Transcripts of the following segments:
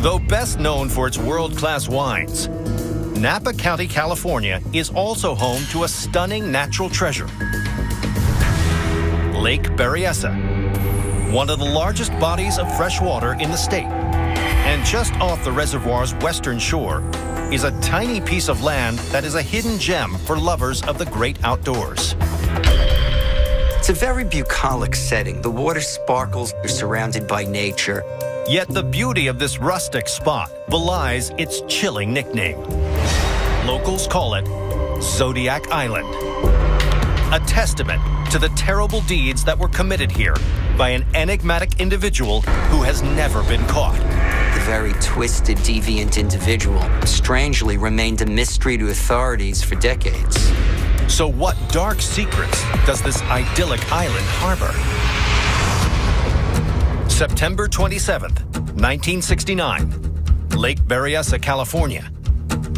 Though best known for its world-class wines, Napa County, California is also home to a stunning natural treasure, Lake Berryessa, one of the largest bodies of fresh water in the state. And just off the reservoir's western shore is a tiny piece of land that is a hidden gem for lovers of the great outdoors. It's a very bucolic setting. The water sparkles, you're surrounded by nature. Yet the beauty of this rustic spot belies its chilling nickname. Locals call it Zodiac Island, a testament to the terrible deeds that were committed here by an enigmatic individual who has never been caught. The very twisted, deviant individual strangely remained a mystery to authorities for decades. So what dark secrets does this idyllic island harbor? September 27th, 1969, Lake Berryessa, California.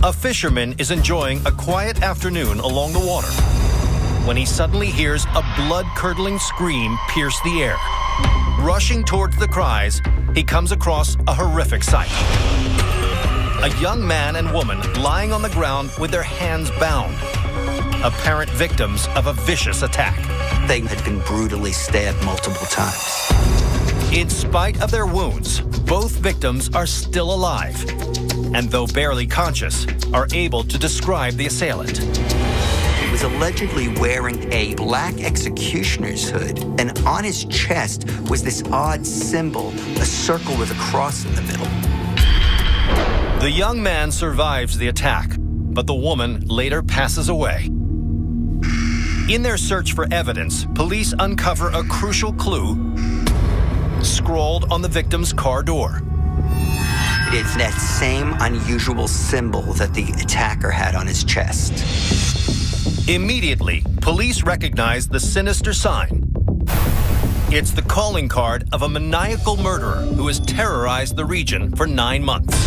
A fisherman is enjoying a quiet afternoon along the water when he suddenly hears a blood-curdling scream pierce the air. Rushing towards the cries, he comes across a horrific sight. A young man and woman lying on the ground with their hands bound, apparent victims of a vicious attack. They had been brutally stabbed multiple times. In spite of their wounds, both victims are still alive, and though barely conscious, are able to describe the assailant. He was allegedly wearing a black executioner's hood, and on his chest was this odd symbol, a circle with a cross in the middle. The young man survives the attack, but the woman later passes away. In their search for evidence, police uncover a crucial clue scrawled on the victim's car door. It's that same unusual symbol that the attacker had on his chest. Immediately, police recognize the sinister sign. It's the calling card of a maniacal murderer who has terrorized the region for 9 months.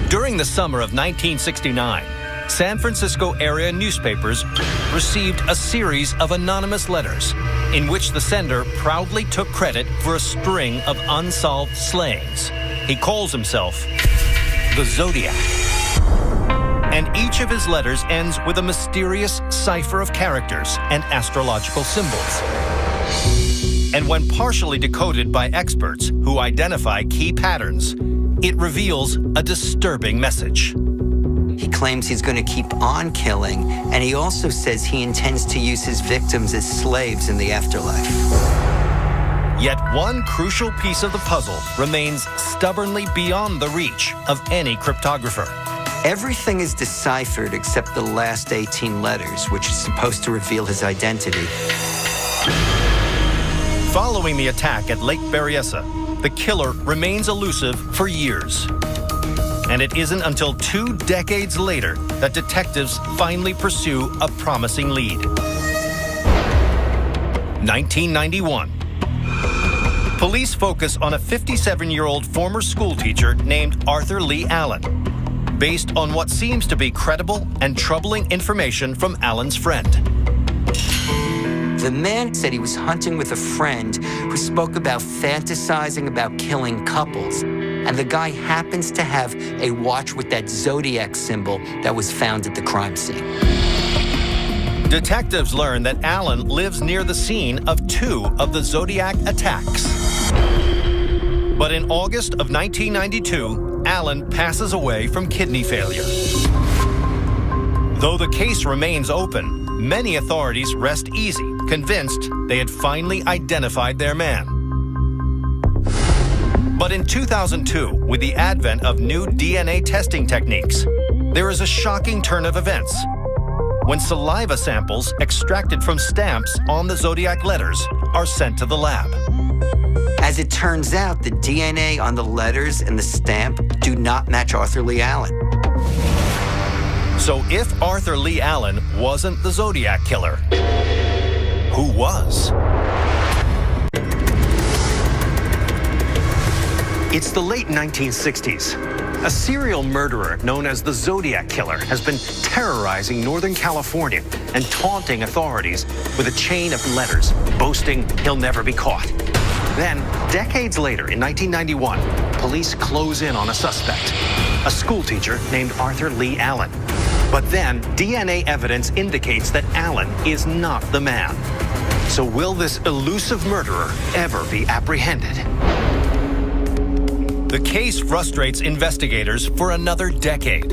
During the summer of 1969, San Francisco area newspapers received a series of anonymous letters in which the sender proudly took credit for a string of unsolved slayings. He calls himself the Zodiac. And each of his letters ends with a mysterious cipher of characters and astrological symbols. And when partially decoded by experts who identify key patterns, it reveals a disturbing message. He claims he's going to keep on killing, and he also says he intends to use his victims as slaves in the afterlife. Yet one crucial piece of the puzzle remains stubbornly beyond the reach of any cryptographer. Everything is deciphered except the last 18 letters, which is supposed to reveal his identity. Following the attack at Lake Berryessa, the killer remains elusive for years. And it isn't until 2 decades later that detectives finally pursue a promising lead. 1991. Police focus on a 57-year-old former schoolteacher named Arthur Lee Allen, based on what seems to be credible and troubling information from Allen's friend. The man said he was hunting with a friend who spoke about fantasizing about killing couples. And the guy happens to have a watch with that Zodiac symbol that was found at the crime scene. Detectives learn that Allen lives near the scene of 2 of the Zodiac attacks. But in August of 1992, Allen passes away from kidney failure. Though the case remains open, many authorities rest easy, convinced they had finally identified their man. But in 2002, with the advent of new DNA testing techniques, there is a shocking turn of events when saliva samples extracted from stamps on the Zodiac letters are sent to the lab. As it turns out, the DNA on the letters and the stamp do not match Arthur Lee Allen. So if Arthur Lee Allen wasn't the Zodiac killer, who was? It's the late 1960s. A serial murderer known as the Zodiac Killer has been terrorizing Northern California and taunting authorities with a chain of letters, boasting he'll never be caught. Then, decades later, in 1991, police close in on a suspect, a schoolteacher named Arthur Lee Allen. But then, DNA evidence indicates that Allen is not the man. So will this elusive murderer ever be apprehended? The case frustrates investigators for another decade.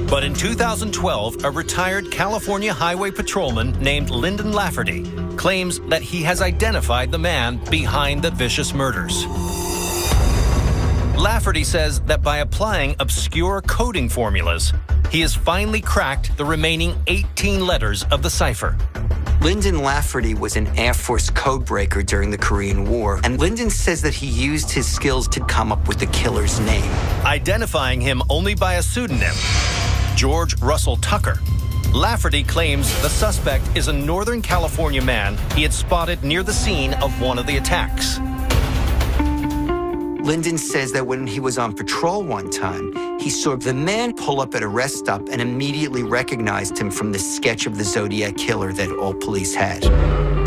But in 2012, a retired California highway patrolman named Lyndon Lafferty claims that he has identified the man behind the vicious murders. Lafferty says that by applying obscure coding formulas, he has finally cracked the remaining 18 letters of the cipher. Lyndon Lafferty was an Air Force codebreaker during the Korean War, and Lyndon says that he used his skills to come up with the killer's name. Identifying him only by a pseudonym, George Russell Tucker, Lafferty claims the suspect is a Northern California man he had spotted near the scene of one of the attacks. Lyndon says that when he was on patrol one time, he saw the man pull up at a rest stop and immediately recognized him from the sketch of the Zodiac killer that all police had.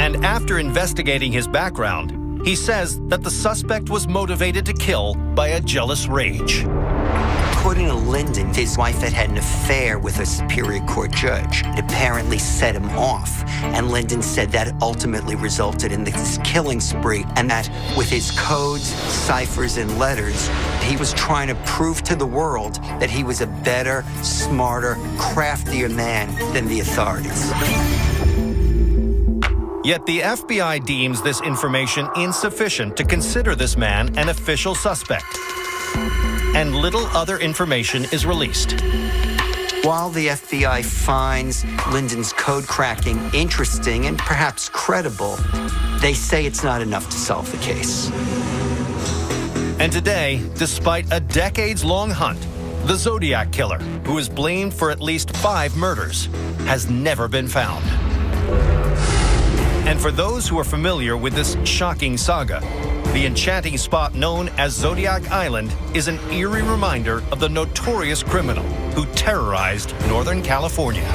And after investigating his background, he says that the suspect was motivated to kill by a jealous rage. According to Lyndon, his wife had had an affair with a Superior Court judge. It apparently set him off, and Lyndon said that ultimately resulted in this killing spree, and that with his codes, ciphers, and letters, he was trying to prove to the world that he was a better, smarter, craftier man than the authorities. Yet the FBI deems this information insufficient to consider this man an official suspect. And little other information is released. While the FBI finds Lyndon's code cracking interesting and perhaps credible, they say it's not enough to solve the case. And today, despite a decades-long hunt, the Zodiac killer, who is blamed for at least 5 murders, has never been found. And for those who are familiar with this shocking saga, the enchanting spot known as Zodiac Island is an eerie reminder of the notorious criminal who terrorized Northern California.